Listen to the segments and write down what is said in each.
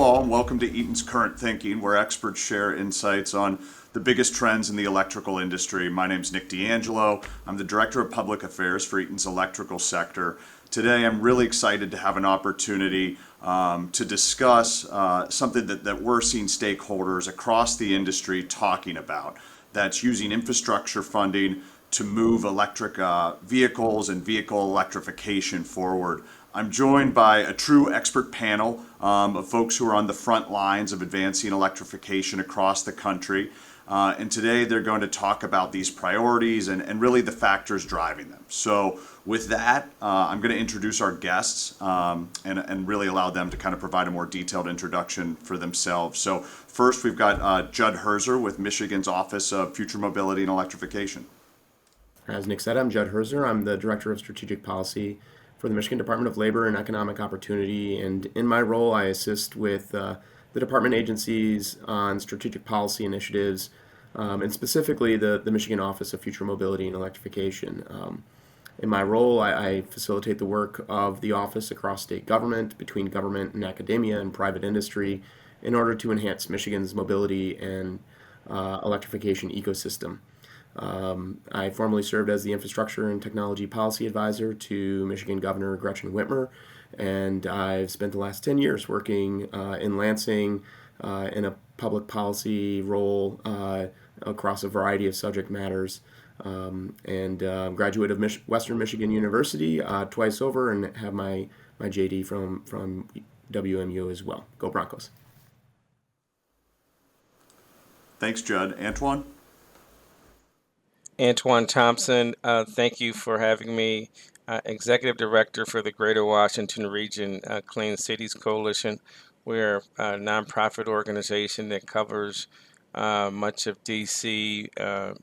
Hello all and welcome to Eaton's Current Thinking, where experts share insights on the biggest trends in the electrical industry. My name's Nick D'Angelo. I'm the Director of Public Affairs for Eaton's electrical sector. Today I'm really excited to have an opportunity to discuss something that we're seeing stakeholders across the industry talking about. That's using infrastructure funding to move electric vehicles and vehicle electrification forward. I'm joined by a true expert panel of folks who are on the front lines of advancing electrification across the country. And today they're going to talk about these priorities and really the factors driving them. So with that, I'm going to introduce our guests and really allow them to kind of provide a more detailed introduction for themselves. So first we've got Judd Herzer with Michigan's Office of Future Mobility and Electrification. As Nick said, I'm Judd Herzer. I'm the Director of Strategic Policy for the Michigan Department of Labor and Economic Opportunity. And in my role, I assist with the department agencies on strategic policy initiatives, and specifically the Michigan Office of Future Mobility and Electrification. In my role, I facilitate the work of the office across state government, between government and academia and private industry, in order to enhance Michigan's mobility and electrification ecosystem. I formerly served as the Infrastructure and Technology Policy Advisor to Michigan Governor Gretchen Whitmer, and I've spent the last 10 years working in Lansing in a public policy role across a variety of subject matters, and graduate of Western Michigan University twice over, and have my JD from WMU as well. Go Broncos. Thanks, Judd. Antoine? Antoine Thompson, thank you for having me. Executive Director for the Greater Washington Region Clean Cities Coalition. We're a nonprofit organization that covers much of DC,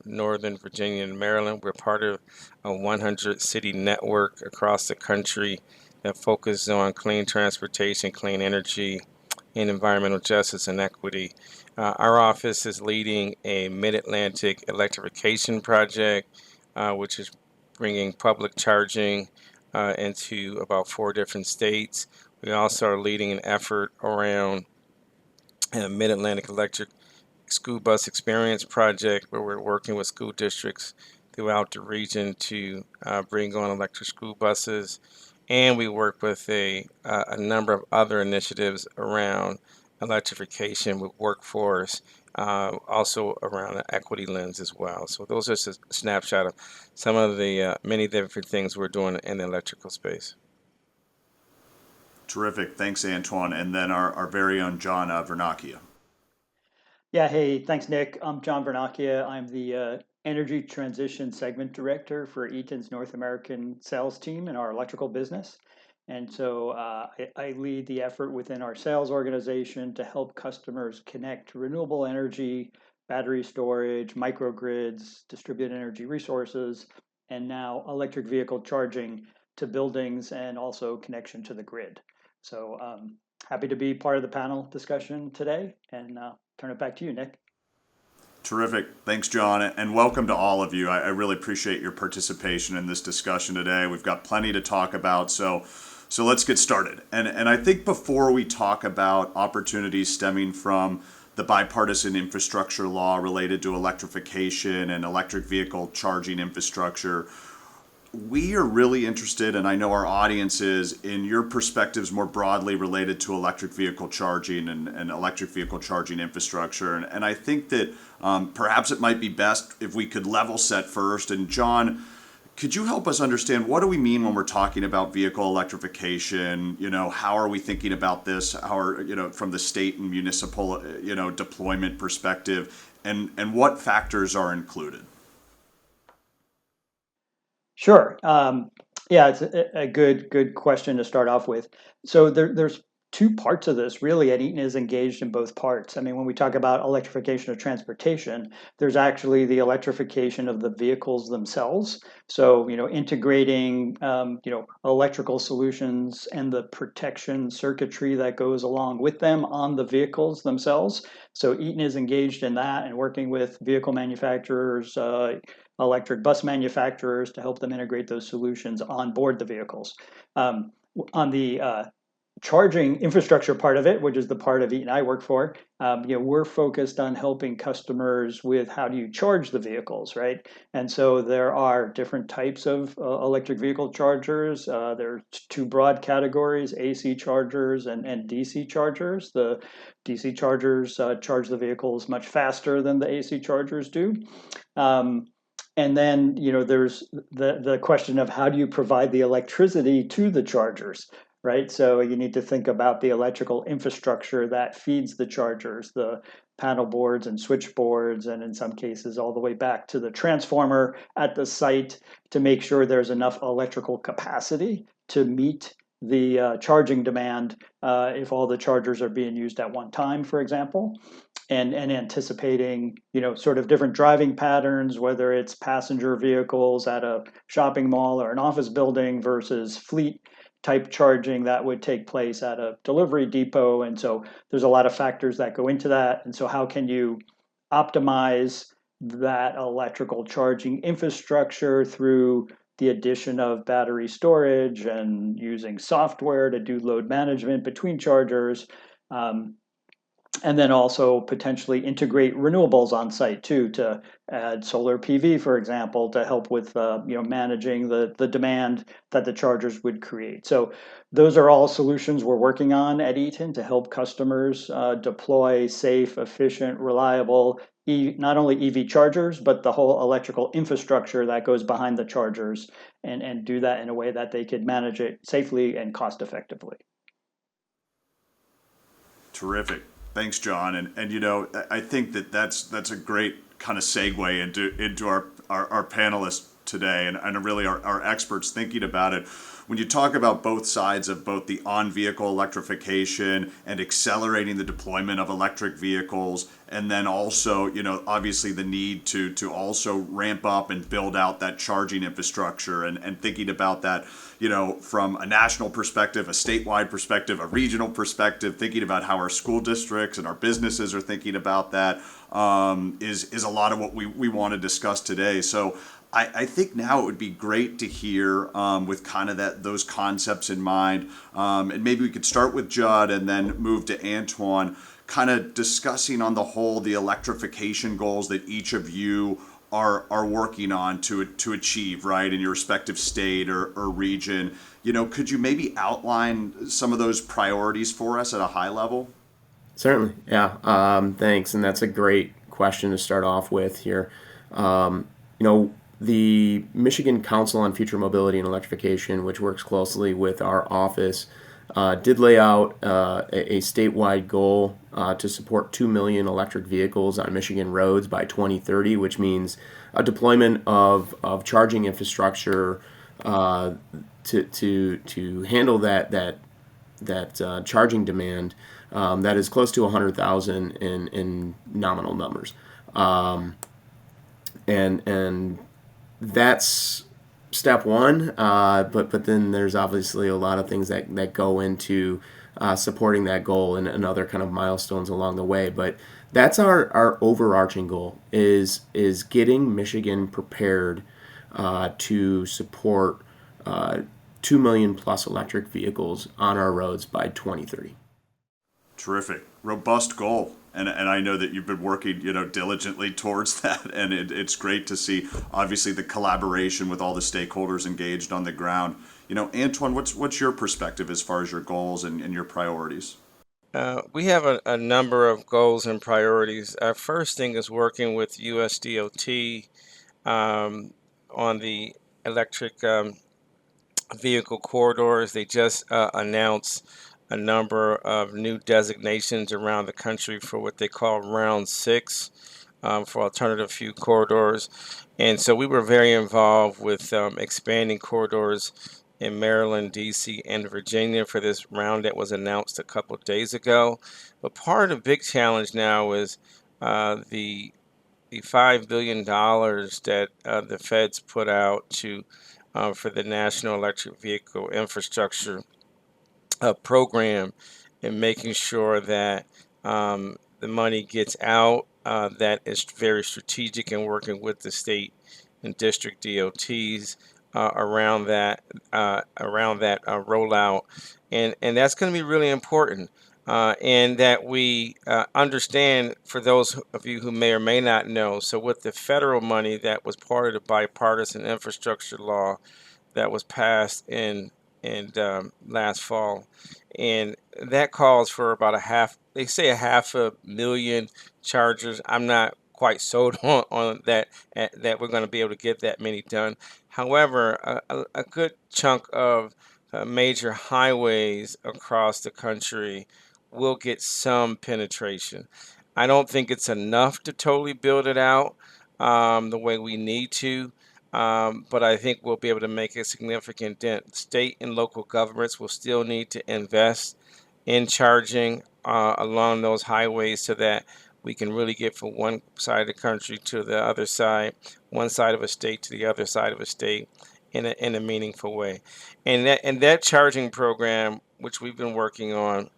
Northern Virginia, and Maryland. We're part of a 100-city network across the country that focuses on clean transportation, clean energy, and environmental justice and equity. Our office is leading a Mid-Atlantic electrification project, which is bringing public charging into about 4 different states. We also are leading an effort around a Mid-Atlantic Electric School Bus Experience Project, where we're working with school districts throughout the region to bring on electric school buses. And we work with a number of other initiatives around electrification with workforce, also around the equity lens as well. So those are just a snapshot of some of the many different things we're doing in the electrical space. Terrific. Thanks, Antoine. And then our very own John Vernacchia. Yeah, hey, thanks, Nick. I'm John Vernacchia. I'm the Energy Transition Segment Director for Eaton's North American sales team in our electrical business. And so I lead the effort within our sales organization to help customers connect renewable energy, battery storage, microgrids, distributed energy resources, and now electric vehicle charging to buildings and also connection to the grid. So happy to be part of the panel discussion today, and turn it back to you, Nick. Terrific. Thanks, John, and welcome to all of you. I really appreciate your participation in this discussion today. We've got plenty to talk about, so let's get started. And I think before we talk about opportunities stemming from the bipartisan infrastructure law related to electrification and electric vehicle charging infrastructure, we are really interested, and I know our audience is, in your perspectives more broadly related to electric vehicle charging and electric vehicle charging infrastructure. And I think that perhaps it might be best if we could level set first. And John, could you help us understand, what do we mean when we're talking about vehicle electrification? How are we thinking about this? How are, from the state and municipal, deployment perspective, and what factors are included? Sure. Yeah, it's a good question to start off with. So there's 2 parts of this, really, and Eaton is engaged in both parts. I mean, when we talk about electrification of transportation, there's actually the electrification of the vehicles themselves. So, integrating, electrical solutions and the protection circuitry that goes along with them on the vehicles themselves. So Eaton is engaged in that and working with vehicle manufacturers, electric bus manufacturers to help them integrate those solutions on board the vehicles. On the charging infrastructure part of it, which is the part of Eaton I work for, we're focused on helping customers with how do you charge the vehicles, right? And so there are different types of electric vehicle chargers. There are two broad categories: AC chargers and DC chargers. The DC chargers charge the vehicles much faster than the AC chargers do. And then, there's the question of how do you provide the electricity to the chargers, right? So you need to think about the electrical infrastructure that feeds the chargers, the panel boards and switchboards, and in some cases all the way back to the transformer at the site to make sure there's enough electrical capacity to meet the charging demand if all the chargers are being used at one time, for example. And anticipating, sort of different driving patterns, whether it's passenger vehicles at a shopping mall or an office building versus fleet type charging that would take place at a delivery depot. And so there's a lot of factors that go into that. And so how can you optimize that electrical charging infrastructure through the addition of battery storage and using software to do load management between chargers? And then also potentially integrate renewables on site too, to add solar PV, for example, to help with managing the demand that the chargers would create. So those are all solutions we're working on at Eaton to help customers deploy safe, efficient, reliable, not only EV chargers, but the whole electrical infrastructure that goes behind the chargers, and do that in a way that they could manage it safely and cost effectively. Terrific. Thanks, John. And I think that's a great kind of segue into our panelists today, and really our experts thinking about it. When you talk about both sides of both the on-vehicle electrification and accelerating the deployment of electric vehicles, and then also, obviously the need to also ramp up and build out that charging infrastructure, and thinking about that, from a national perspective, a statewide perspective, a regional perspective, thinking about how our school districts and our businesses are thinking about that, is a lot of what we want to discuss today. So I think now it would be great to hear with kind of those concepts in mind, and maybe we could start with Judd and then move to Antoine, kind of discussing on the whole the electrification goals that each of you are working on to achieve, right, in your respective state or region. Could you maybe outline some of those priorities for us at a high level? Certainly, yeah. Thanks, and that's a great question to start off with here. The Michigan Council on Future Mobility and Electrification, which works closely with our office, did lay out a statewide goal to support 2 million electric vehicles on Michigan roads by 2030, which means a deployment of charging infrastructure to handle that charging demand that is close to 100,000 in nominal numbers, and that's step one, but then there's obviously a lot of things that go into supporting that goal and other kind of milestones along the way. But that's our overarching goal is getting Michigan prepared to support 2 million plus electric vehicles on our roads by 2030. Terrific. Robust goal. And I know that you've been working, diligently towards that, and it's great to see, obviously, the collaboration with all the stakeholders engaged on the ground. Antoine, what's your perspective as far as your goals and your priorities? We have a number of goals and priorities. Our first thing is working with USDOT on the electric vehicle corridors. They just announced a number of new designations around the country for what they call Round 6 for alternative fuel corridors. And so we were very involved with expanding corridors in Maryland, D.C., and Virginia for this round that was announced a couple of days ago. But part of the big challenge now is the $5 billion that the feds put out for the National Electric Vehicle Infrastructure program, and making sure that the money gets out, that is very strategic, and working with the state and district DOTs around that rollout. and that's going to be really important. And that we understand, for those of you who may or may not know, so with the federal money that was part of the bipartisan infrastructure law that was passed in last fall, and that calls for about a half. They say a 500,000 chargers. I'm not quite sold on that that we're going to be able to get that many done. However, a good chunk of major highways across the country will get some penetration. I don't think it's enough to totally build it out the way we need to, but I think we'll be able to make a significant dent. State and local governments will still need to invest in charging along those highways so that we can really get from one side of the country to the other side, one side of a state to the other side of a state in a meaningful way. And that charging program, which we've been working on,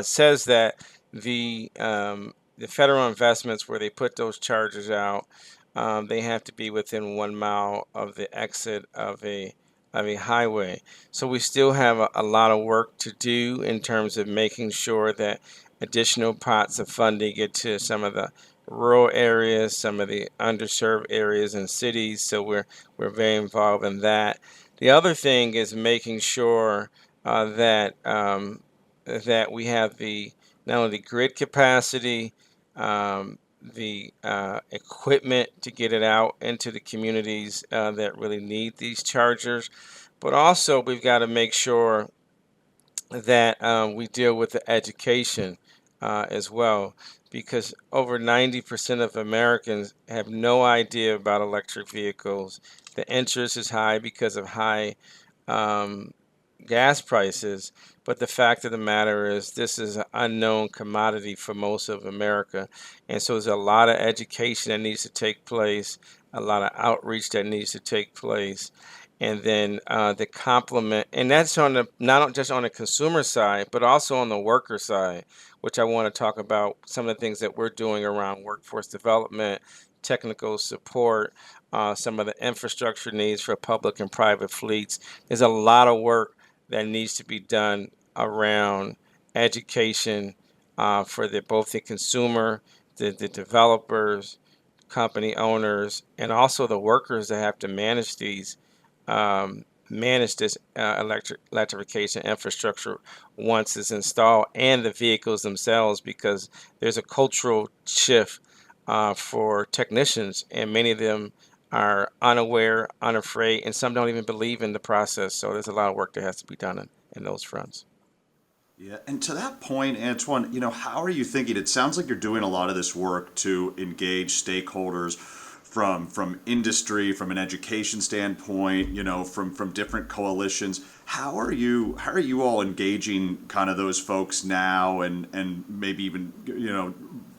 says that the federal investments where they put those chargers out, they have to be within 1 mile of the exit of a highway. So we still have a lot of work to do in terms of making sure that additional pots of funding get to some of the rural areas, some of the underserved areas and cities. So we're very involved in that. The other thing is making sure that we have the not only the grid capacity, the equipment to get it out into the communities that really need these chargers, but also we've got to make sure that we deal with the education as well, because over 90% of Americans have no idea about electric vehicles. The interest is high because of high um, gas prices, but the fact of the matter is this is an unknown commodity for most of America. And so there's a lot of education that needs to take place, a lot of outreach that needs to take place. And then the complement, and that's on the not just on the consumer side, but also on the worker side, which I want to talk about some of the things that we're doing around workforce development, technical support, some of the infrastructure needs for public and private fleets. There's a lot of work that needs to be done around education for both the consumer, the developers, company owners, and also the workers that have to manage this electrification infrastructure once it's installed, and the vehicles themselves, because there's a cultural shift for technicians, and many of them are unaware, unafraid, and some don't even believe in the process. So there's a lot of work that has to be done in those fronts. Yeah, and to that point, Antoine, how are you thinking? It sounds like you're doing a lot of this work to engage stakeholders from industry, from an education standpoint, from different coalitions. How are you all engaging kind of those folks now, and maybe even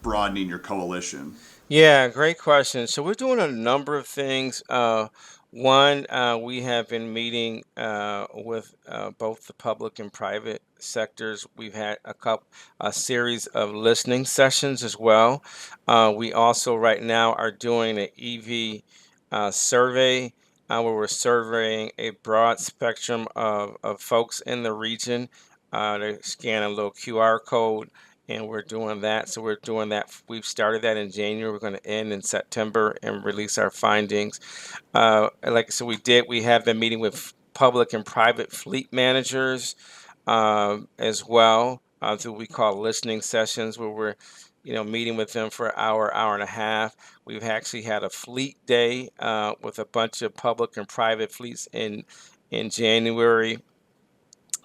broadening your coalition? Yeah, great question. So we're doing a number of things. One, we have been meeting with both the public and private sectors. We've had a series of listening sessions as well. We also right now are doing an EV survey where we're surveying a broad spectrum of folks in the region. They scan a little QR code, and we're doing that. So we're doing that. We've started that in January. We're going to end in September and release our findings. We have been meeting with public and private fleet managers as well through we call listening sessions, where we're meeting with them for an hour, hour and a half. We've actually had a fleet day with a bunch of public and private fleets in January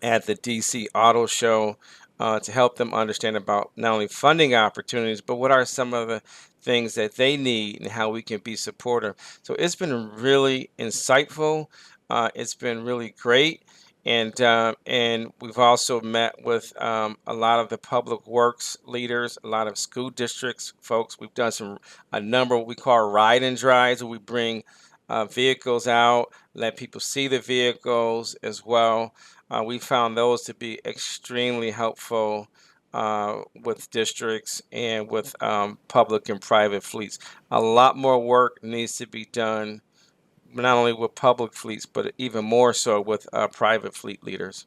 at the DC Auto Show to help them understand about not only funding opportunities, but what are some of the things that they need and how we can be supportive. So it's been really insightful. It's been really great. And we've also met with a lot of the public works leaders, a lot of school districts folks. We've done a number of what we call ride and drives, where we bring vehicles out, let people see the vehicles as well. We found those to be extremely helpful with districts and with public and private fleets. A lot more work needs to be done, not only with public fleets, but even more so with private fleet leaders.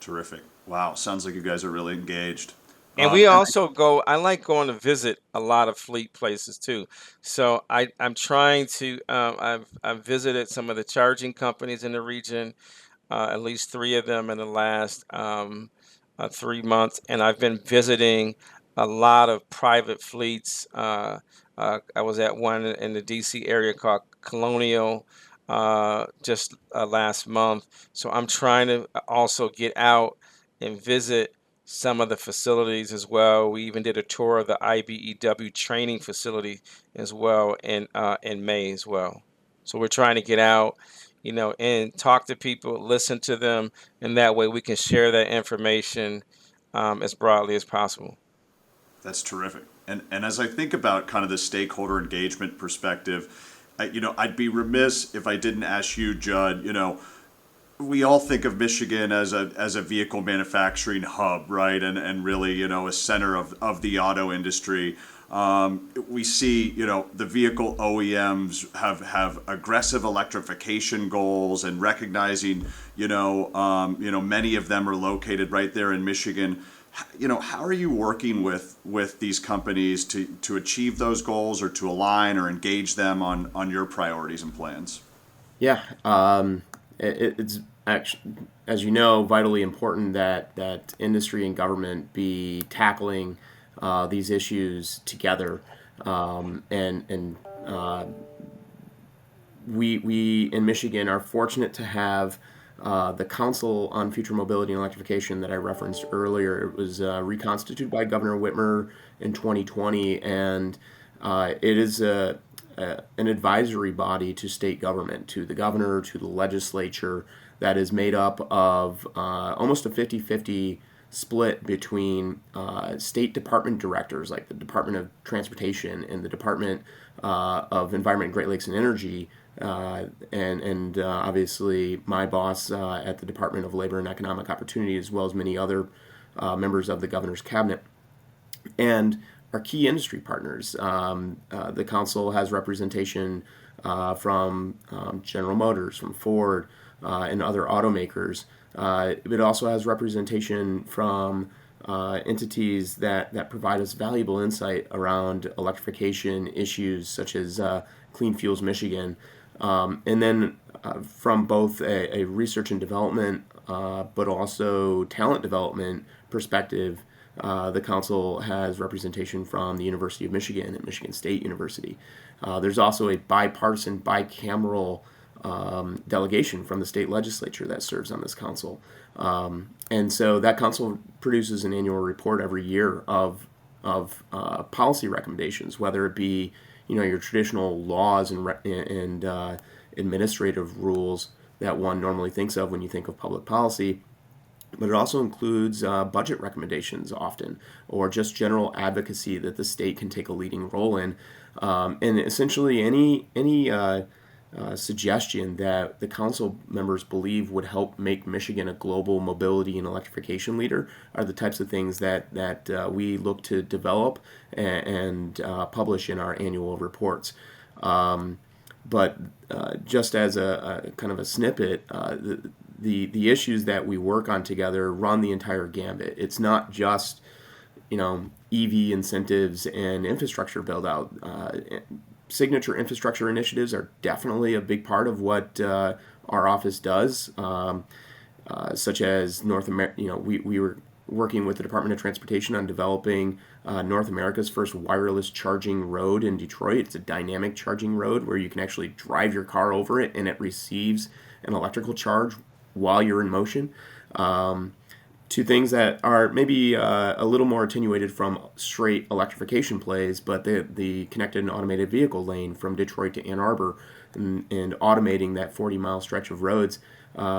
Terrific. Wow, sounds like you guys are really engaged. And we And also go, I like going to visit a lot of fleet places too. So I'm trying to, I've visited some of the charging companies in the region, at least three of them in the last 3 months. And I've been visiting a lot of private fleets. I was at one in the DC area called Colonial just last month. So I'm trying to also get out and visit some of the facilities as well. We even did a tour of the IBEW training facility as well in May as well. So we're trying to get out, and talk to people, listen to them, and that way we can share that information as broadly as possible. that's terrific. And as I think about kind of the stakeholder engagement perspective, I'd be remiss if I didn't ask you, Judd. We all think of Michigan as a vehicle manufacturing hub, right? And really, a center of the auto industry. We see, the vehicle OEMs have aggressive electrification goals, and recognizing, many of them are located right there in Michigan. How are you working with these companies to achieve those goals, or to align or engage them on your priorities and plans? Yeah, it's actually, as you know, vitally important that industry and government be tackling these issues together. And we in Michigan are fortunate to have the Council on Future Mobility and Electrification that I referenced earlier. It was reconstituted by Governor Whitmer in 2020, and it is an advisory body to state government, to the governor, to the legislature, that is made up of almost a 50-50 split between state department directors, like the Department of Transportation and the Department of Environment, Great Lakes, and Energy, and obviously my boss at the Department of Labor and Economic Opportunity, as well as many other members of the governor's cabinet. And our key industry partners. The council has representation from General Motors, from Ford, and other automakers. It also has representation from entities that provide us valuable insight around electrification issues, such as Clean Fuels Michigan. And then from both a research and development, but also talent development perspective, the council has representation from the University of Michigan and Michigan State University. There's also a bipartisan, bicameral delegation from the state legislature that serves on this council. And so that council produces an annual report every year of policy recommendations, whether it be your traditional laws and administrative rules that one normally thinks of when you think of public policy, but it also includes budget recommendations often, or just general advocacy that the state can take a leading role in, and essentially any suggestion that the council members believe would help make Michigan a global mobility and electrification leader are the types of things that we look to develop and publish in our annual reports. But just as a kind of a snippet, the issues that we work on together run the entire gambit. It's not just EV incentives and infrastructure build out. Signature infrastructure initiatives are definitely a big part of what our office does, such as North America. We were working with the Department of Transportation on developing North America's first wireless charging road in Detroit. It's a dynamic charging road where you can actually drive your car over it and it receives an electrical charge while you're in motion. Two things that are maybe a little more attenuated from straight electrification plays, but the connected and automated vehicle lane from Detroit to Ann Arbor, and automating that 40-mile stretch of roads,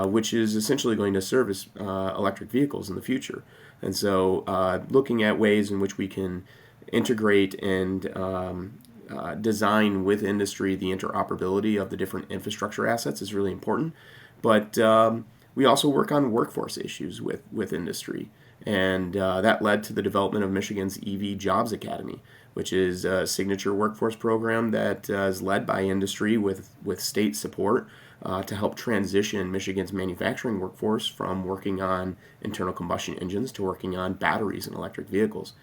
which is essentially going to service electric vehicles in the future. And so looking at ways in which we can integrate and design with industry the interoperability of the different infrastructure assets is really important. But we also work on workforce issues with industry. And that led to the development of Michigan's EV Jobs Academy, which is a signature workforce program that is led by industry with state support to help transition Michigan's manufacturing workforce from working on internal combustion engines to working on batteries and electric vehicles.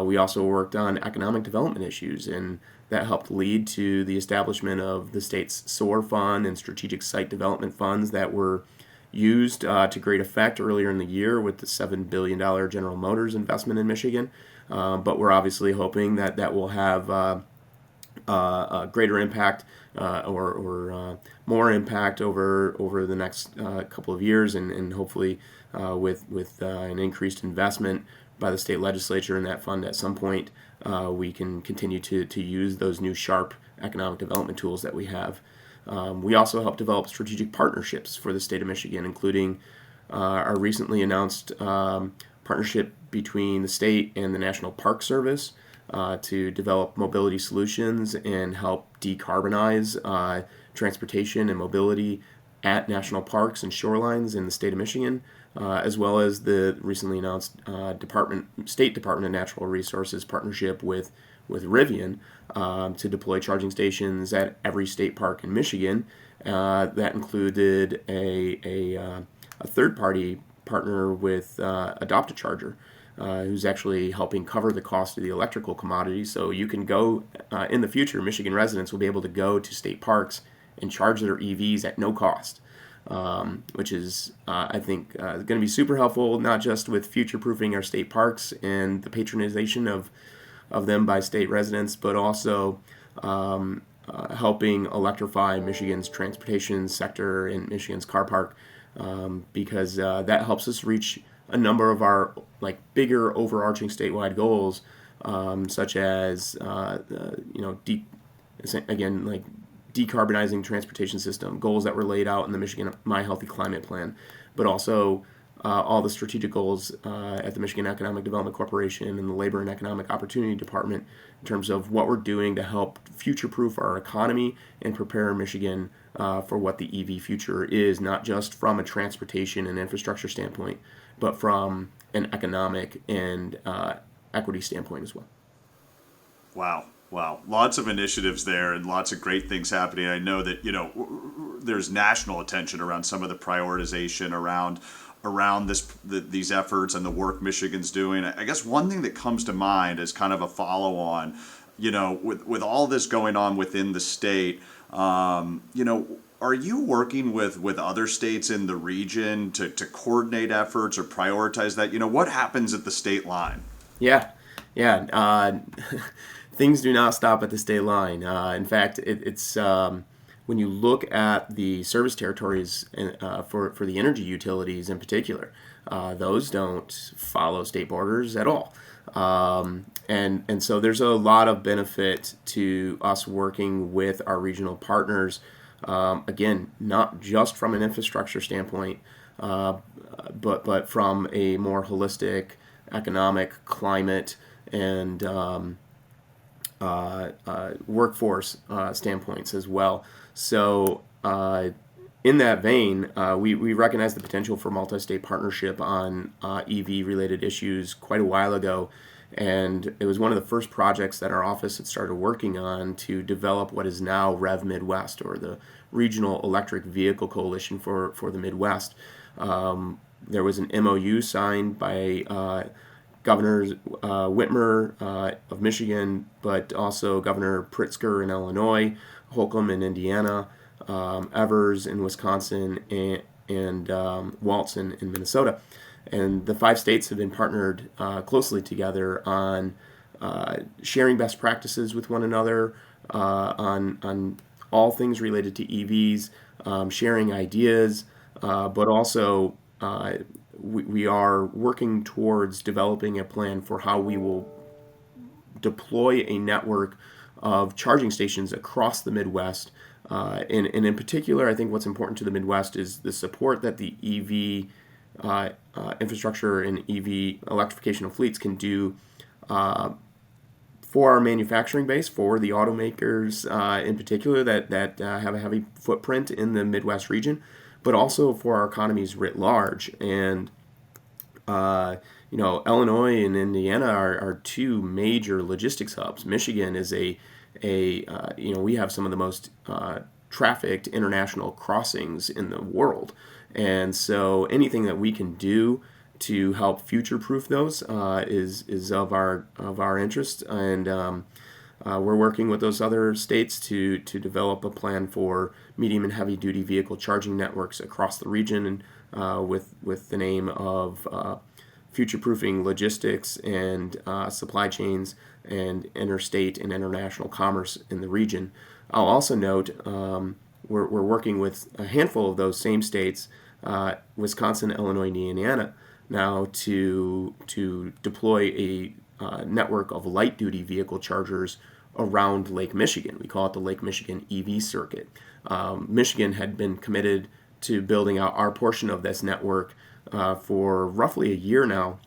We also worked on economic development issues, and that helped lead to the establishment of the state's SOAR fund and strategic site development funds that were used to great effect earlier in the year with the $7 billion General Motors investment in Michigan. But we're obviously hoping that that will have a greater impact or more impact over the next couple of years, and hopefully with an increased investment by the state legislature in that fund at some point, we can continue to use those new sharp economic development tools that we have. We also help develop strategic partnerships for the state of Michigan, including our recently announced partnership between the state and the National Park Service to develop mobility solutions and help decarbonize transportation and mobility at national parks and shorelines in the state of Michigan, as well as the recently announced State Department of Natural Resources partnership with Rivian to deploy charging stations at every state park in Michigan. That included a third-party partner with Adopt a Charger, who's actually helping cover the cost of the electrical commodity. So you can go, in the future, Michigan residents will be able to go to state parks and charge their EVs at no cost, which is, I think, going to be super helpful, not just with future-proofing our state parks and the patronization of them by state residents, but also helping electrify Michigan's transportation sector and Michigan's car park, because that helps us reach a number of our bigger overarching statewide goals, such as decarbonizing transportation system goals that were laid out in the Michigan My Healthy Climate Plan, but also all the strategic goals at the Michigan Economic Development Corporation and the Labor and Economic Opportunity Department in terms of what we're doing to help future-proof our economy and prepare Michigan for what the EV future is, not just from a transportation and infrastructure standpoint, but from an economic and equity standpoint as well. Wow. Lots of initiatives there and lots of great things happening. I know that, there's national attention around some of the prioritization around these efforts and the work Michigan's doing. I guess one thing that comes to mind as kind of a follow-on, with all this going on within the state, are you working with other states in the region to coordinate efforts or prioritize that? What happens at the state line? Yeah. Things do not stop at the state line. In fact, it's when you look at the service territories for the energy utilities in particular, those don't follow state borders at all. And so there's a lot of benefit to us working with our regional partners, again, not just from an infrastructure standpoint, but from a more holistic economic climate and workforce standpoints as well. So in that vein, we recognize the potential for multi-state partnership on EV-related issues quite a while ago, and it was one of the first projects that our office had started working on to develop what is now Rev Midwest, or the Regional Electric Vehicle Coalition for the Midwest. There was an MOU signed by Governor Whitmer of Michigan, but also Governor Pritzker in Illinois, Holcomb in Indiana, Evers in Wisconsin, and Waltz in Minnesota. And the 5 states have been partnered closely together on sharing best practices with one another, on all things related to EVs, sharing ideas, but also we are working towards developing a plan for how we will deploy a network of charging stations across the Midwest. And in particular, I think what's important to the Midwest is the support that the EV infrastructure and EV electrification of fleets can do for our manufacturing base, for the automakers in particular that have a heavy footprint in the Midwest region, but also for our economies writ large. And Illinois and Indiana are two major logistics hubs. Michigan is we have some of the most trafficked international crossings in the world, and so anything that we can do to help future-proof those is of our interest, and we're working with those other states to develop a plan for medium and heavy duty vehicle charging networks across the region, and with the name of future-proofing logistics and supply chains and interstate and international commerce in the region. I'll also note we're working with a handful of those same states, Wisconsin, Illinois, and Indiana, now to deploy a network of light-duty vehicle chargers around Lake Michigan. We call it the Lake Michigan EV circuit. Michigan had been committed to building out our portion of this network for roughly a year now,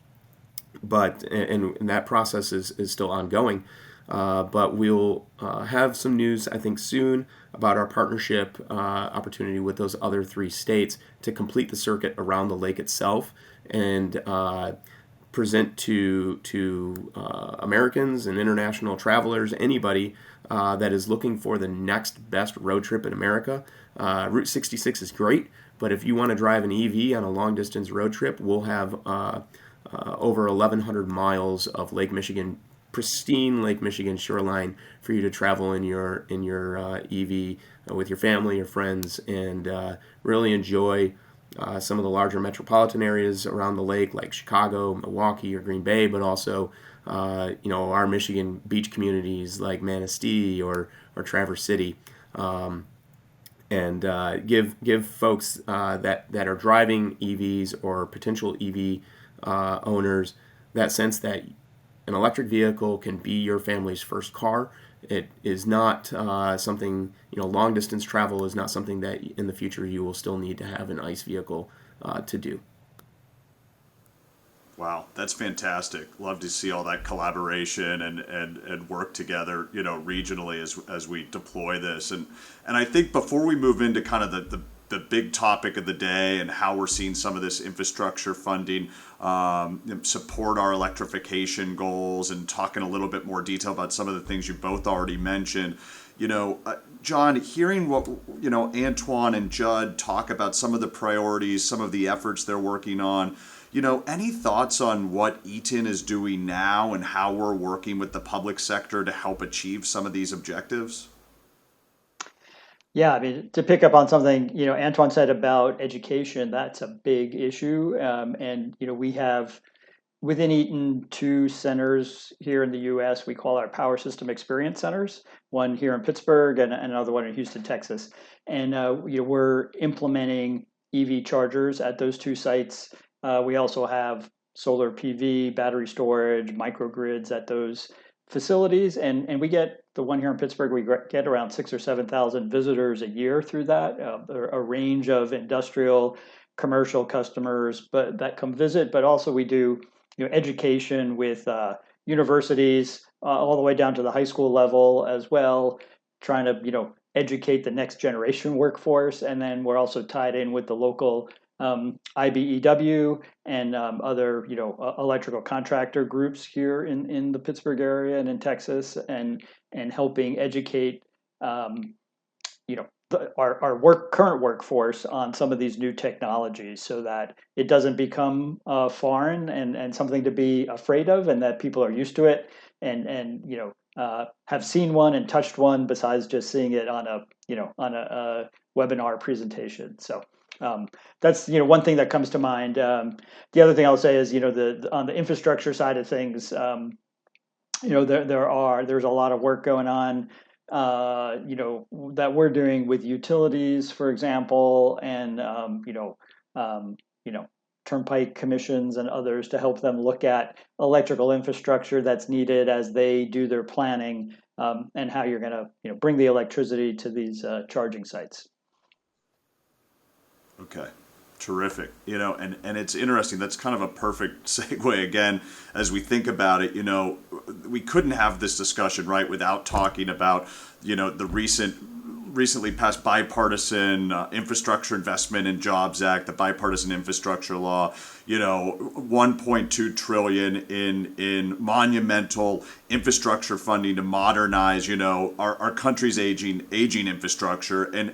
but and that process is still ongoing. But we'll have some news, I think, soon about our partnership opportunity with those other three states to complete the circuit around the lake itself and present to Americans and international travelers, anybody that is looking for the next best road trip in America. Route 66 is great, but if you want to drive an EV on a long distance road trip, we'll have over 1,100 miles of Lake Michigan, pristine Lake Michigan shoreline for you to travel in your EV with your family, your friends, and really enjoy some of the larger metropolitan areas around the lake, like Chicago, Milwaukee, or Green Bay, but also our Michigan beach communities like Manistee or Traverse City, and give folks that are driving EVs or potential EV owners that sense that an electric vehicle can be your family's first car. It is not something, long distance travel is not something that in the future you will still need to have an ICE vehicle to do. Wow, that's fantastic. Love to see all that collaboration and work together, regionally as we deploy this. And I think before we move into kind of the big topic of the day and how we're seeing some of this infrastructure funding support our electrification goals, and talking a little bit more detail about some of the things you both already mentioned, John, hearing what Antoine and Judd talk about some of the priorities, some of the efforts they're working on, any thoughts on what Eaton is doing now and how we're working with the public sector to help achieve some of these objectives? Yeah, I mean, to pick up on something, Antoine said about education, that's a big issue. And, we have within Eaton two centers here in the US we call our Power System Experience Centers, one here in Pittsburgh and another one in Houston, Texas. And, we're implementing EV chargers at those two sites. We also have solar PV, battery storage, microgrids at those facilities, and we get the one here in Pittsburgh. We get around 6,000 or 7,000 visitors a year through that. A range of industrial, commercial customers, but that come visit. But also we do education with universities all the way down to the high school level as well, trying to educate the next generation workforce. And then we're also tied in with the local IBEW and other electrical contractor groups here in the Pittsburgh area and in Texas, and helping educate our current workforce on some of these new technologies, so that it doesn't become foreign and something to be afraid of, and that people are used to it and have seen one and touched one, besides just seeing it on a webinar presentation. So that's one thing that comes to mind. The other thing I'll say is on the infrastructure side of things, there's a lot of work going on that we're doing with utilities, for example, and turnpike commissions and others, to help them look at electrical infrastructure that's needed as they do their planning, and how you're going to bring the electricity to these charging sites. Okay, terrific. And it's interesting. That's kind of a perfect segue again, as we think about it. We couldn't have this discussion, right, without talking about, the recent recently passed bipartisan Infrastructure Investment and Jobs Act, the bipartisan infrastructure law, 1.2 trillion in monumental infrastructure funding to modernize, our country's aging infrastructure, and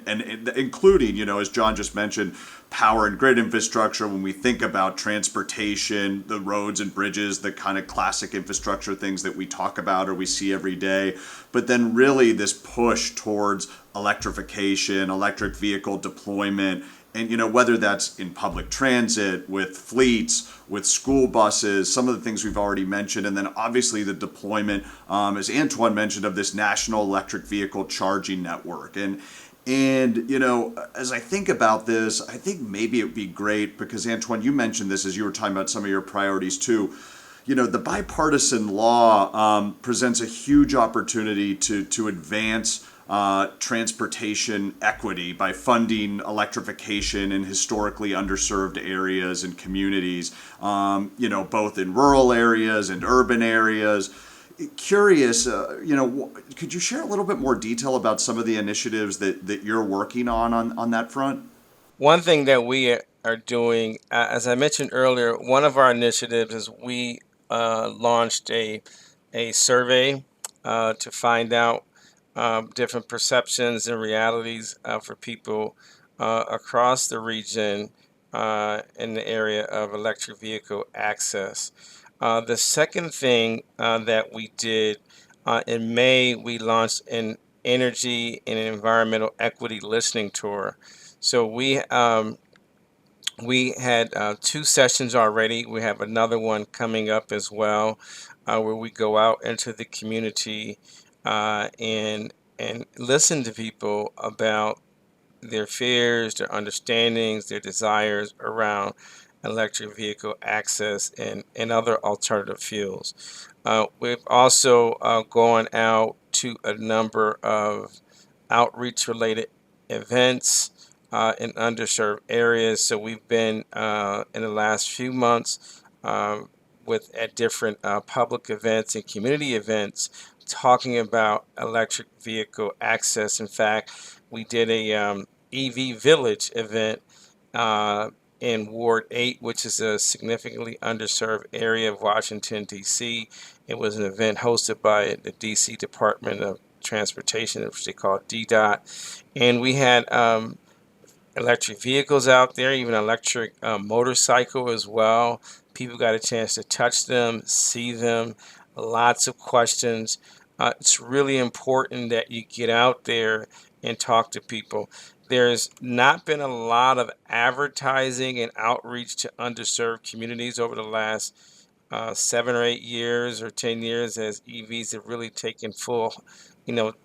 including, as John just mentioned, power and grid infrastructure. When we think about transportation, the roads and bridges, the kind of classic infrastructure things that we talk about or we see every day, but then really this push towards electrification, electric vehicle deployment, and whether that's in public transit, with fleets, with school buses, some of the things we've already mentioned, and then obviously the deployment, as Antoine mentioned, of this national electric vehicle charging network. And as I think about this, I think maybe it would be great, because Antoine, you mentioned this as you were talking about some of your priorities too. The bipartisan law presents a huge opportunity to advance transportation equity by funding electrification in historically underserved areas and communities, both in rural areas and urban areas. Curious, could you share a little bit more detail about some of the initiatives that you're working on that front? One thing that we are doing, as I mentioned earlier, one of our initiatives is we launched a survey to find out different perceptions and realities for people across the region in the area of electric vehicle access. The second thing that we did in May, we launched an energy and environmental equity listening tour. So we had 2 sessions already. We have another one coming up as well, where we go out into the community and listen to people about their fears, their understandings, their desires around electric vehicle access and other alternative fuels. We've also gone out to a number of outreach related events in underserved areas. So we've been in the last few months at different public events and community events talking about electric vehicle access. In fact, we did a EV Village event in Ward 8, which is a significantly underserved area of Washington, D.C. It was an event hosted by the D.C. Department of Transportation, which they call DDOT. And we had electric vehicles out there, even electric motorcycle as well. People got a chance to touch them, see them, lots of questions. It's really important that you get out there and talk to people. There's not been a lot of advertising and outreach to underserved communities over the last 7 or 8 years or 10 years as EVs have really taken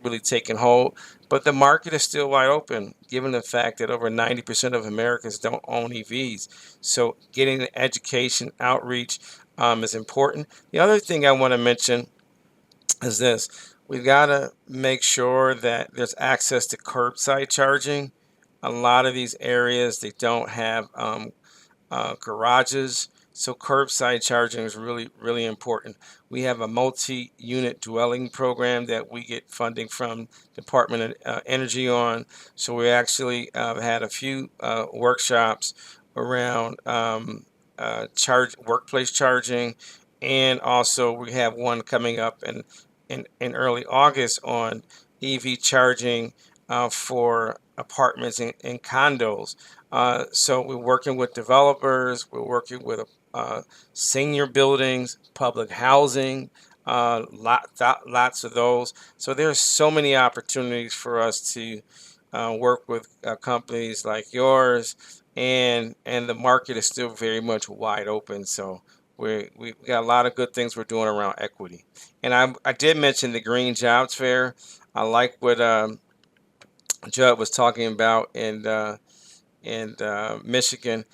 really taken hold. But the market is still wide open, given the fact that over 90% of Americans don't own EVs. So getting the education outreach is important. The other thing I want to mention is this. We've got to make sure that there's access to curbside charging. A lot of these areas, they don't have garages. So curbside charging is really, really important. We have a multi-unit dwelling program that we get funding from Department of Energy on. So we actually had a few workshops around workplace charging, and also we have one coming up in early August on EV charging for apartments and condos. So we're working with developers, we're working with senior buildings, public housing, lots of those. So there's so many opportunities for us to work with companies like yours, and the market is still very much wide open. So we got a lot of good things we're doing around equity. And I did mention the Green Jobs Fair. I like what Judd was talking about in Michigan.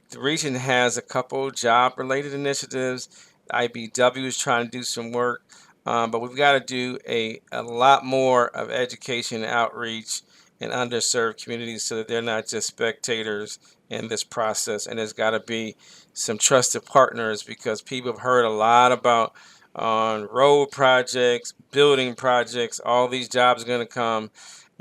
The region has a couple job-related initiatives. IBW is trying to do some work, but we've got to do a lot more of education and outreach in underserved communities so that they're not just spectators in this process. And there's got to be some trusted partners, because people have heard a lot about on road projects, building projects, all these jobs are going to come.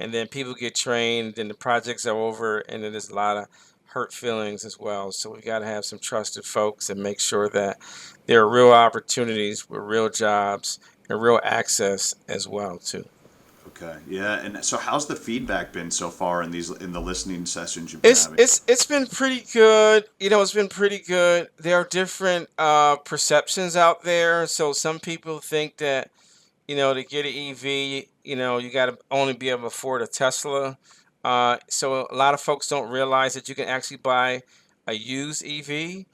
and then people get trained, and the projects are over, and then there's a lot of hurt feelings as well. So we got to have some trusted folks and make sure that there are real opportunities with real jobs and real access as well too. Okay, yeah, and so how's the feedback been so far in the listening sessions you've been It's having? it's it's been pretty good. It's been pretty good. There are different perceptions out there. So some people think that, to get an EV, you got to only be able to afford a Tesla. So a lot of folks don't realize that you can actually buy a used EV.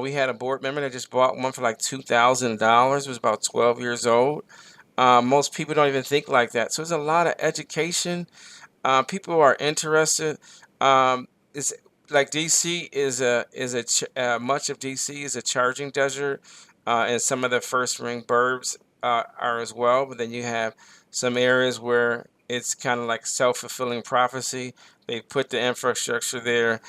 We had a board member that just bought one for like $2,000. It was about 12 years old. Most people don't even think like that. So there's a lot of education. People are interested. It's like DC much of DC is a charging desert, and some of the first ring burbs are as well. But then you have some areas where it's kind of like self-fulfilling prophecy. They put the infrastructure there.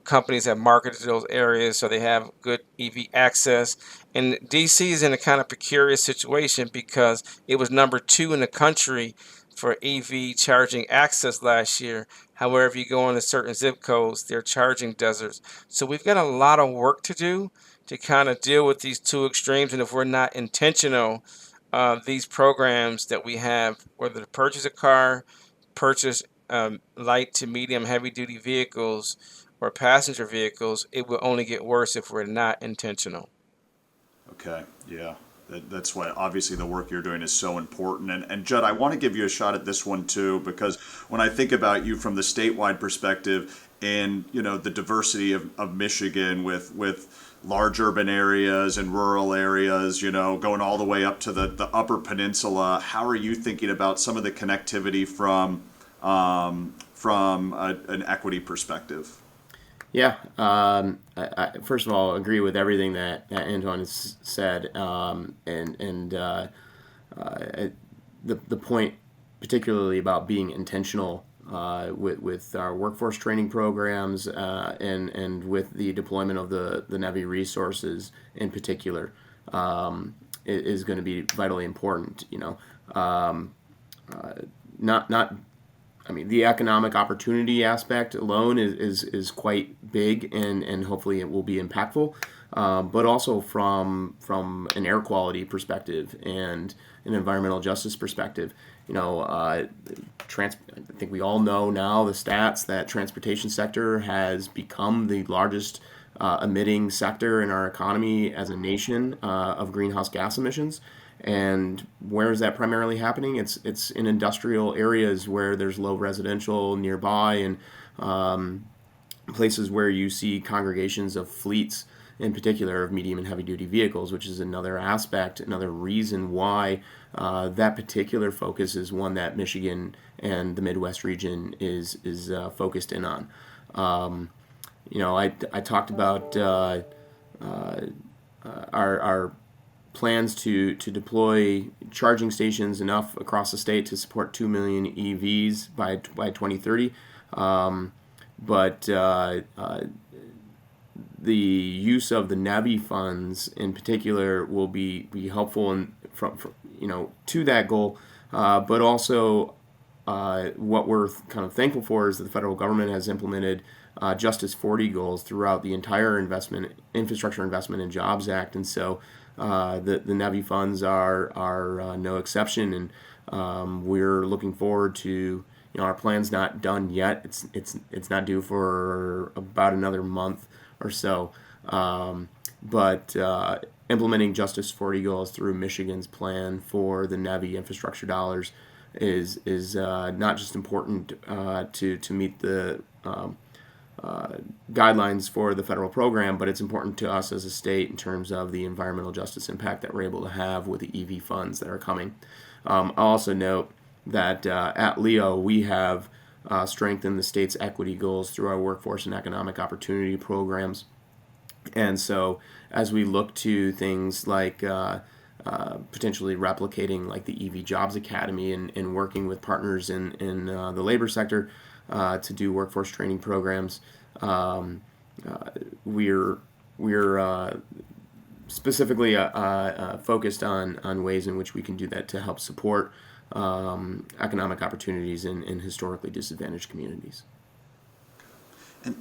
Companies have marketed to those areas, so they have good EV access. And DC is in a kind of precarious situation because it was number 2 in the country for EV charging access last year. However, if you go into certain zip codes, they're charging deserts. So we've got a lot of work to do to kind of deal with these two extremes. And if we're not intentional, these programs that we have, whether to purchase a car, purchase light to medium heavy duty vehicles, or passenger vehicles, it will only get worse if we're not intentional. Okay, yeah. That's why obviously the work you're doing is so important. And Judd, I want to give you a shot at this one too, because when I think about you from the statewide perspective and, the diversity of Michigan with large urban areas and rural areas, going all the way up to the Upper Peninsula, how are you thinking about some of the connectivity from an equity perspective? Yeah. I first of all agree with everything that Antoine has said, the point particularly about being intentional with our workforce training programs and with the deployment of the NEVI resources in particular is going to be vitally important. Not I mean, the economic opportunity aspect alone is quite big, and hopefully it will be impactful. But also from an air quality perspective and an environmental justice perspective, I think we all know now the stats that transportation sector has become the largest emitting sector in our economy as a nation of greenhouse gas emissions. And where is that primarily happening? It's in industrial areas where there's low residential nearby, and places where you see congregations of fleets, in particular of medium and heavy duty vehicles, which is another aspect, another reason why that particular focus is one that Michigan and the Midwest region is focused in on. I talked about our plans to deploy charging stations enough across the state to support 2 million EVs by 2030. But the use of the NEVI funds in particular will be helpful to that goal. But also what we're kind of thankful for is that the federal government has implemented Justice 40 goals throughout the entire infrastructure investment and Jobs Act, and so the NEVI funds are no exception, and we're looking forward to. Our plan's not done yet. It's not due for about another month or so, but implementing Justice 40 goals through Michigan's plan for the NEVI infrastructure dollars is not just important to meet the guidelines for the federal program, but it's important to us as a state in terms of the environmental justice impact that we're able to have with the EV funds that are coming. I'll also note that at LEO we have strengthened the state's equity goals through our workforce and economic opportunity programs. And so as we look to things like potentially replicating like the EV Jobs Academy and working with partners in the labor sector to do workforce training programs, we're specifically focused on ways in which we can do that to help support economic opportunities in historically disadvantaged communities.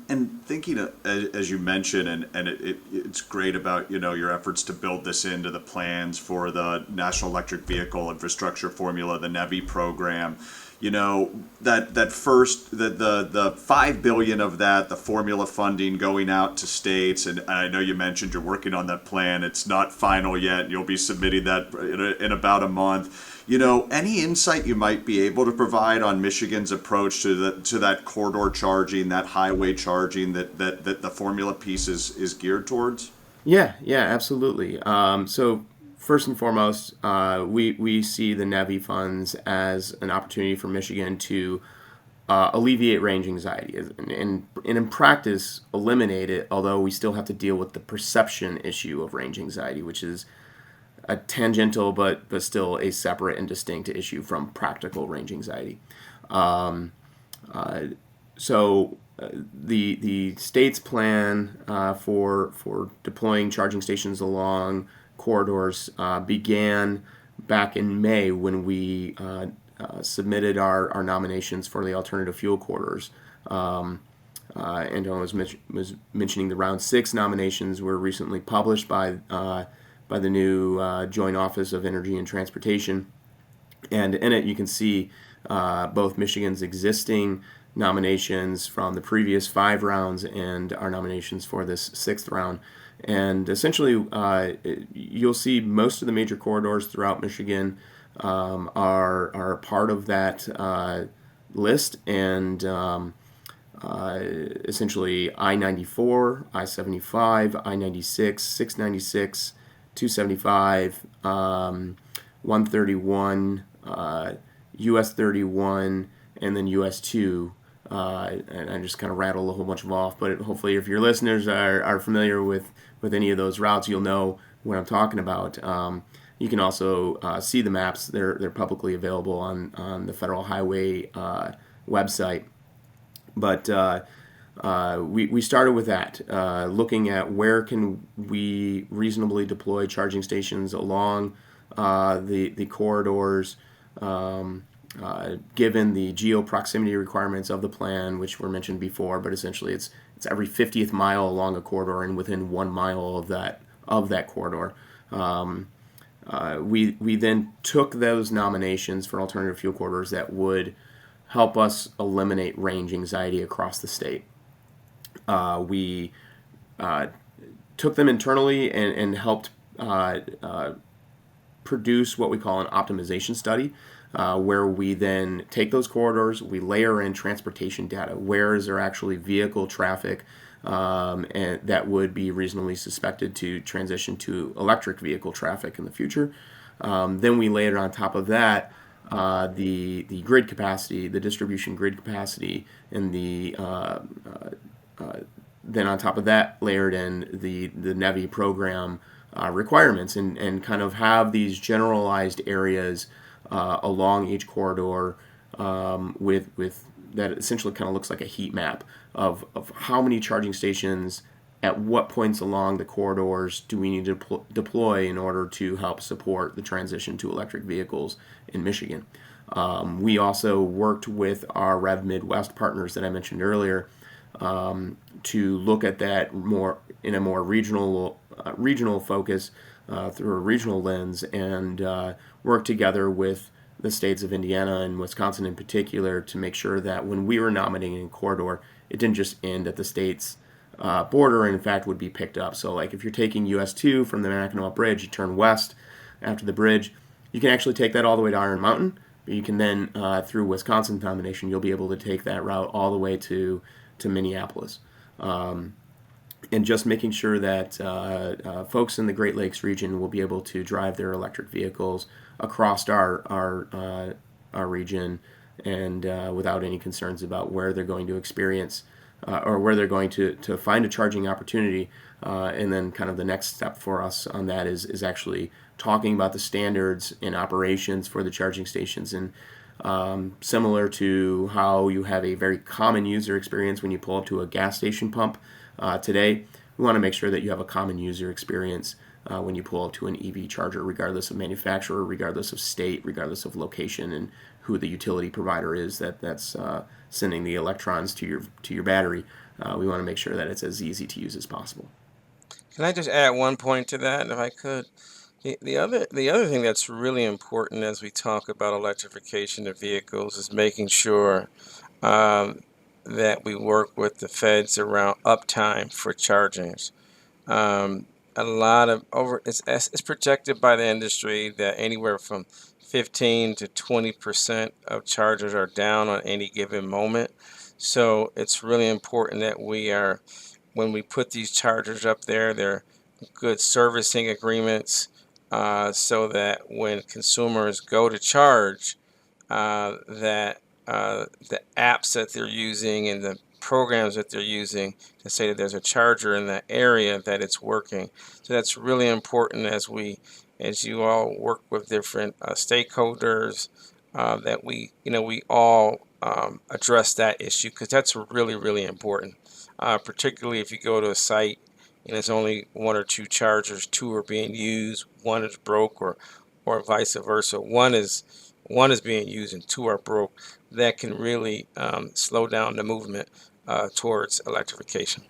And thinking, as you mentioned, and it's great about, your efforts to build this into the plans for the National Electric Vehicle Infrastructure Formula, the NEVI program. That first, the $5 billion of that, the formula funding going out to states, and I know you mentioned you're working on that plan. It's not final yet. You'll be submitting that in about a month. Any insight you might be able to provide on Michigan's approach to that corridor charging, that highway charging that the formula piece is geared towards? Yeah, absolutely. So first and foremost, we see the NEVI funds as an opportunity for Michigan to alleviate range anxiety and in practice eliminate it, although we still have to deal with the perception issue of range anxiety, which is a tangential but still a separate and distinct issue from practical range anxiety. The state's plan for deploying charging stations along corridors began back in May when we submitted our nominations for the alternative fuel corridors. Antoine was mentioning the round 6 nominations were recently published by the new Joint Office of Energy and Transportation. And in it, you can see both Michigan's existing nominations from the previous 5 rounds and our nominations for this 6th round. And essentially, you'll see most of the major corridors throughout Michigan are part of that list. And essentially, I-94, I-75, I-96, 696, 275, 131, US 31, and then US 2. And I just kind of rattle a whole bunch of off, but hopefully if your listeners are familiar with any of those routes, you'll know what I'm talking about. You can also see the maps. They're publicly available on the Federal Highway website. But we started with that, looking at where can we reasonably deploy charging stations along the corridors, given the geo-proximity requirements of the plan, which were mentioned before. But essentially, it's every 50th mile along a corridor and within 1 mile of that corridor. We then took those nominations for alternative fuel corridors that would help us eliminate range anxiety across the state. We took them internally and helped produce what we call an optimization study, where we then take those corridors, we layer in transportation data. Where is there actually vehicle traffic and that would be reasonably suspected to transition to electric vehicle traffic in the future? Then we layer on top of that the grid capacity, the distribution grid capacity, and then on top of that layered in the NEVI program requirements, and kind of have these generalized areas along each corridor with that essentially kind of looks like a heat map of how many charging stations at what points along the corridors do we need to deploy in order to help support the transition to electric vehicles in Michigan. We also worked with our Rev Midwest partners that I mentioned earlier to look at that more in a more regional focus through a regional lens, and work together with the states of Indiana and Wisconsin in particular to make sure that when we were nominating a corridor, it didn't just end at the state's border, and in fact would be picked up. So like if you're taking US 2 from the Mackinac Bridge, you turn west after the bridge, you can actually take that all the way to Iron Mountain. But you can then, through Wisconsin nomination, you'll be able to take that route all the way to Minneapolis. And just making sure that folks in the Great Lakes region will be able to drive their electric vehicles across our region, and without any concerns about where they're going to experience or where they're going to find a charging opportunity. And then kind of the next step for us on that is actually talking about the standards and operations for the charging stations. And similar to how you have a very common user experience when you pull up to a gas station pump today, we want to make sure that you have a common user experience when you pull up to an EV charger, regardless of manufacturer, regardless of state, regardless of location, and who the utility provider is that's sending the electrons to your battery. We want to make sure that it's as easy to use as possible. Can I just add one point to that, if I could? The other thing that's really important as we talk about electrification of vehicles is making sure um, that we work with the feds around uptime for chargings. Um, a lot of over it's projected by the industry that anywhere from 15 to 20% of chargers are down on any given moment. So it's really important that when we put these chargers up there, they're good servicing agreements, so that when consumers go to charge, that the apps that they're using and the programs that they're using to say that there's a charger in that area, that it's working. So that's really important as you all work with different stakeholders, that we all address that issue, because that's really, really important. Particularly if you go to a site and it's only one or two chargers, two are being used, one is broke, or vice versa. One is being used and two are broke. That can really slow down the movement towards electrification.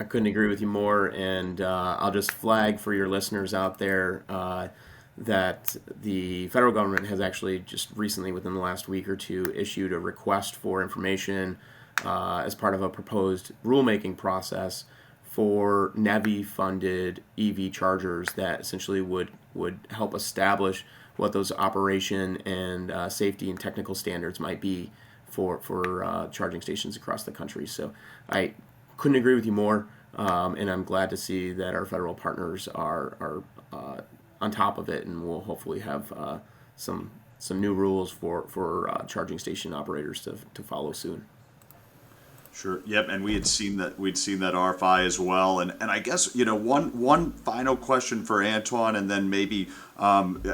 I couldn't agree with you more, and I'll just flag for your listeners out there that the federal government has actually just recently, within the last week or two, issued a request for information as part of a proposed rulemaking process for NEVI-funded EV chargers that essentially would help establish what those operation and safety and technical standards might be for charging stations across the country. So I couldn't agree with you more, and I'm glad to see that our federal partners are on top of it, and we'll hopefully have some new rules for charging station operators to follow soon. Sure. Yep. And we'd seen that RFI as well. And I guess, one final question for Antoine, and then maybe kind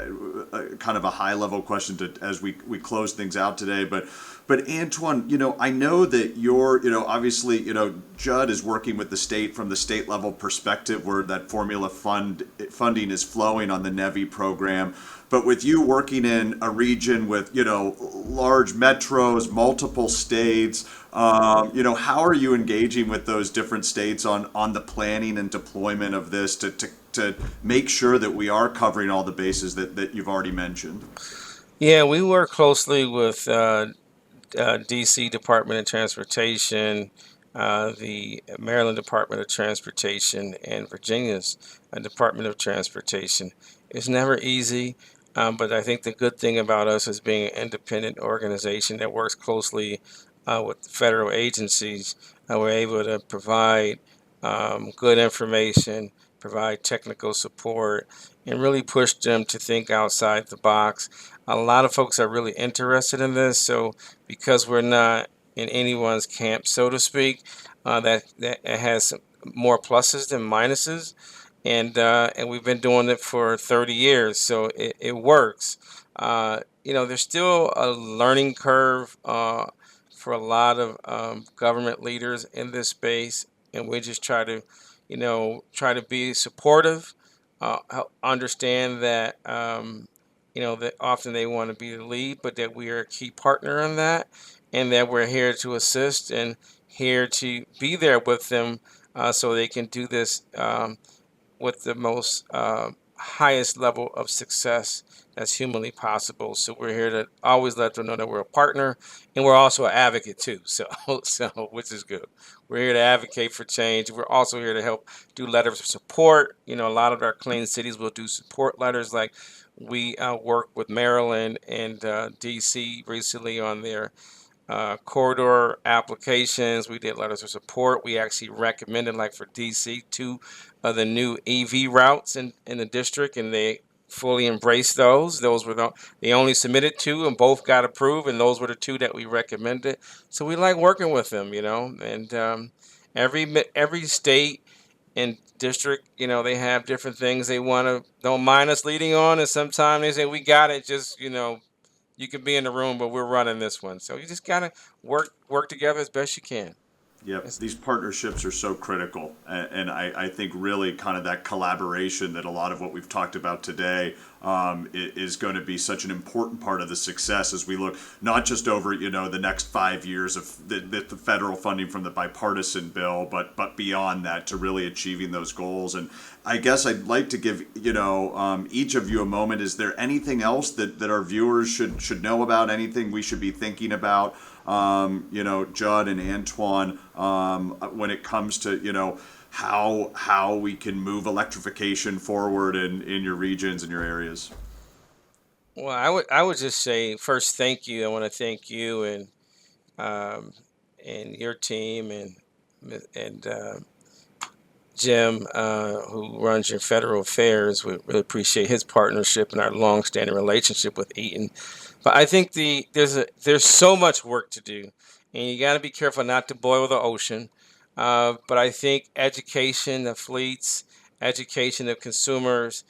of a high level question as we close things out today. But Antoine, I know that you're, obviously, Judd is working with the state from the state level perspective, where that formula funding is flowing on the NEVI program. But with you working in a region with, large metros, multiple states, how are you engaging with those different states on the planning and deployment of this to make sure that we are covering all the bases that you've already mentioned? Yeah, we work closely with DC Department of Transportation, the Maryland Department of Transportation, and Virginia's Department of Transportation. It's never easy, but I think the good thing about us is being an independent organization that works closely with federal agencies. We're able to provide good information, provide technical support, and really push them to think outside the box. A lot of folks are really interested in this, so because we're not in anyone's camp, so to speak, that it has more pluses than minuses, and we've been doing it for 30 years, so it works. There's still a learning curve for a lot of government leaders in this space, and we just try to be supportive, understand that that often they want to be the lead, but that we are a key partner in that, and that we're here to assist and here to be there with them, so they can do this with the most highest level of success that's humanly possible. So we're here to always let them know that we're a partner, and we're also an advocate too. So which is good. We're here to advocate for change. We're also here to help do letters of support. A lot of our clean cities will do support letters. Like we work with Maryland and DC recently on their corridor applications. We did letters of support. We actually recommended, like for DC, two of the new EV routes in the district, and they fully embraced those. Those were they only submitted two, and both got approved, and those were the two that we recommended. So we like working with them, and every state and district, they have different things they don't mind us leading on, and sometimes they say, we got it, just, you can be in the room, but we're running this one. So you just gotta work together as best you can. Yep, these partnerships are so critical, and I think really kind of that collaboration that a lot of what we've talked about today is going to be such an important part of the success as we look not just over the next 5 years of the federal funding from the bipartisan bill, but beyond that to really achieving those goals. And I guess I'd like to give each of you a moment. Is there anything else that our viewers should know about? Anything we should be thinking about? Judd and Antoine, when it comes to, how we can move electrification forward in your regions and your areas. Well, I would just say first, thank you. I want to thank you and your team and Jim, who runs your federal affairs. We really appreciate his partnership and our long-standing relationship with Eaton. But I think there's so much work to do, and you got to be careful not to boil the ocean. But I think education of fleets, education of consumers,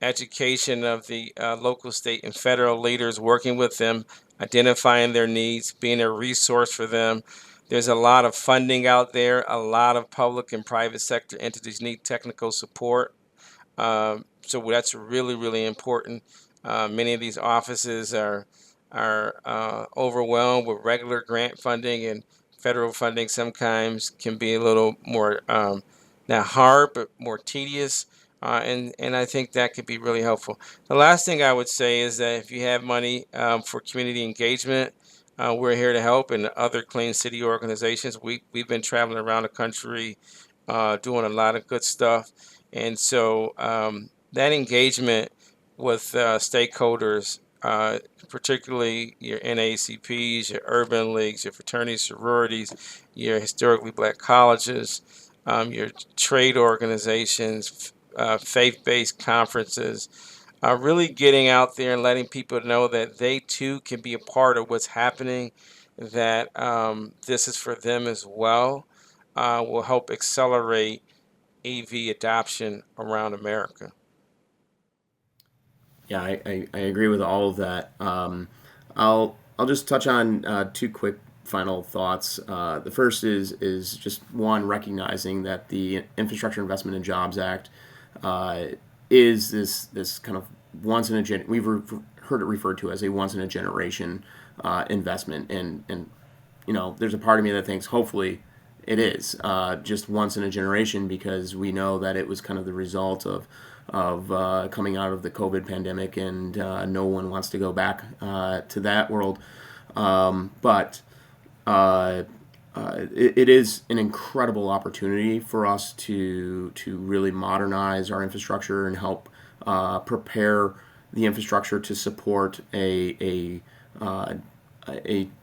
education of the local, state, and federal leaders, working with them, identifying their needs, being a resource for them. There's a lot of funding out there. A lot of public and private sector entities need technical support. So that's really, really important. Many of these offices are overwhelmed with regular grant funding, and federal funding sometimes can be a little more not hard but more tedious. And I think that could be really helpful. The last thing I would say is that if you have money for community engagement, we're here to help. And other clean city organizations, we've been traveling around the country doing a lot of good stuff. And so that engagement with stakeholders, particularly your NAACPs, your urban leagues, your fraternities, sororities, your historically black colleges, your trade organizations, faith-based conferences, really getting out there and letting people know that they too can be a part of what's happening, that this is for them as well, will help accelerate AV adoption around America. Yeah, I agree with all of that. I'll just touch on two quick final thoughts. The first is just one, recognizing that the Infrastructure Investment and Jobs Act is this kind of once in a we've heard it referred to as a once in a generation investment, and there's a part of me that thinks hopefully it is just once in a generation, because we know that it was kind of the result of coming out of the COVID pandemic, and no one wants to go back to that world. But it is an incredible opportunity for us to really modernize our infrastructure and help prepare the infrastructure to support a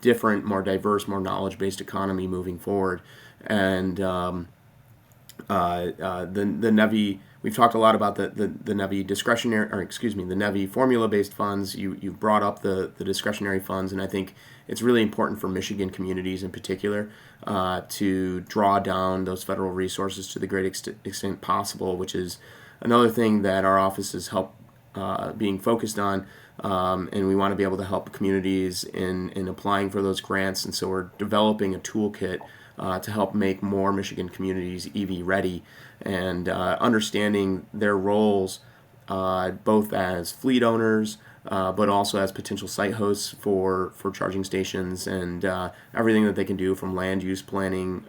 different, more diverse, more knowledge-based economy moving forward. And the NEVI, we've talked a lot about the NEVI discretionary, or excuse me, the NEVI formula-based funds. You brought up the discretionary funds, and I think it's really important for Michigan communities in particular to draw down those federal resources to the greatest extent possible, which is another thing that our office has helped being focused on, and we want to be able to help communities in applying for those grants. And so we're developing a toolkit to help make more Michigan communities EV ready, and understanding their roles both as fleet owners, but also as potential site hosts for charging stations, and everything that they can do from land use planning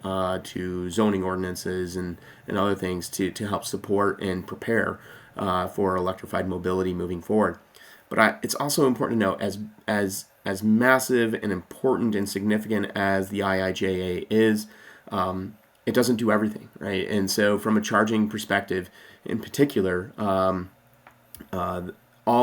to zoning ordinances and other things to help support and prepare for electrified mobility moving forward. But it's also important to note, as massive and important and significant as the IIJA is, it doesn't do everything, right? And so from a charging perspective in particular, all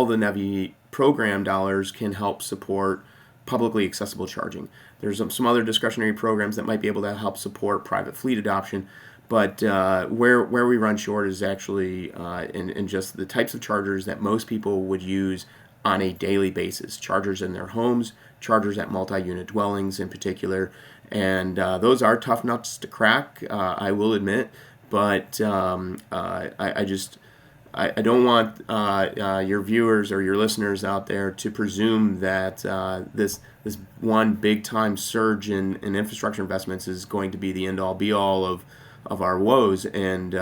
the NEVI program dollars can help support publicly accessible charging. There's some other discretionary programs that might be able to help support private fleet adoption, but where we run short is actually in just the types of chargers that most people would use on a daily basis. Chargers in their homes, chargers at multi-unit dwellings in particular, and those are tough nuts to crack, I will admit, but I don't want your viewers or your listeners out there to presume that this one big time surge in infrastructure investments is going to be the end all be all of our woes, and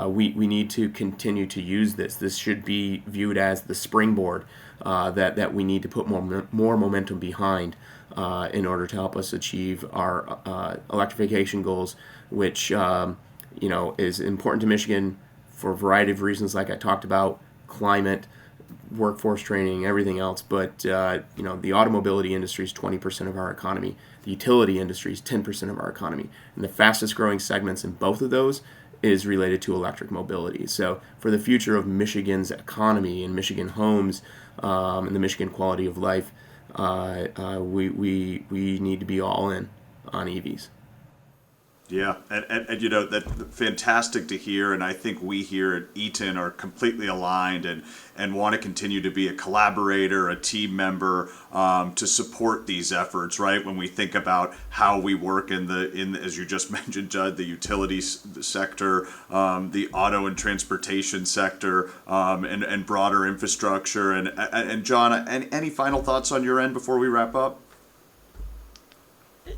we need to continue to use this. This should be viewed as the springboard that we need to put more momentum behind in order to help us achieve our electrification goals, which is important to Michigan for a variety of reasons, like I talked about, climate, workforce training, everything else. But the automobility industry is 20% of our economy. The utility industry is 10% of our economy, and the fastest growing segments in both of those is related to electric mobility. So for the future of Michigan's economy and Michigan homes and the Michigan quality of life, we need to be all in on EVs. Yeah, and that's fantastic to hear, and I think we here at Eaton are completely aligned and want to continue to be a collaborator, a team member to support these efforts. Right, when we think about how we work in as you just mentioned, Judd, the utilities sector, the auto and transportation sector, and broader infrastructure. And John, any final thoughts on your end before we wrap up?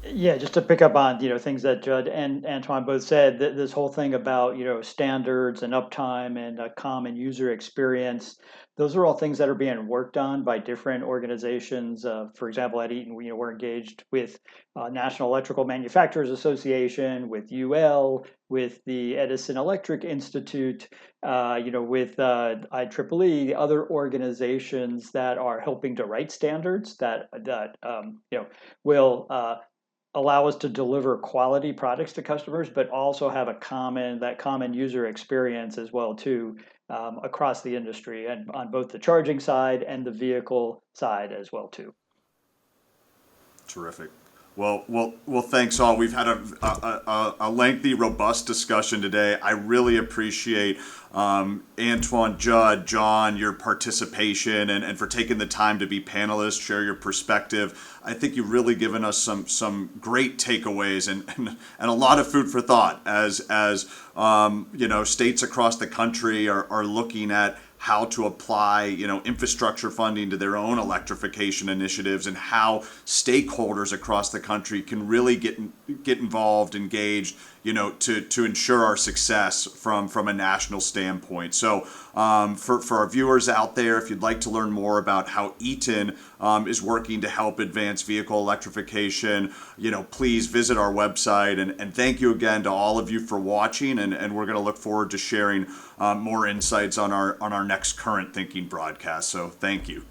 Yeah, just to pick up on things that Judd and Antoine both said, this whole thing about standards and uptime and a common user experience, those are all things that are being worked on by different organizations. For example, at Eaton, we're engaged with National Electrical Manufacturers Association, with UL, with the Edison Electric Institute, with IEEE, other organizations that are helping to write standards that will allow us to deliver quality products to customers, but also have that common user experience as well too, across the industry and on both the charging side and the vehicle side as well too. Terrific. Well, thanks all. We've had a lengthy, robust discussion today. I really appreciate Antoine, Judd, John, your participation and for taking the time to be panelists, share your perspective. I think you've really given us some great takeaways and a lot of food for thought as states across the country are looking at how to apply, infrastructure funding to their own electrification initiatives, and how stakeholders across the country can really get involved, engaged, to ensure our success from a national standpoint. So for our viewers out there, if you'd like to learn more about how Eaton is working to help advance vehicle electrification, please visit our website. And thank you again to all of you for watching. And we're going to look forward to sharing more insights on our next Current Thinking broadcast. So thank you.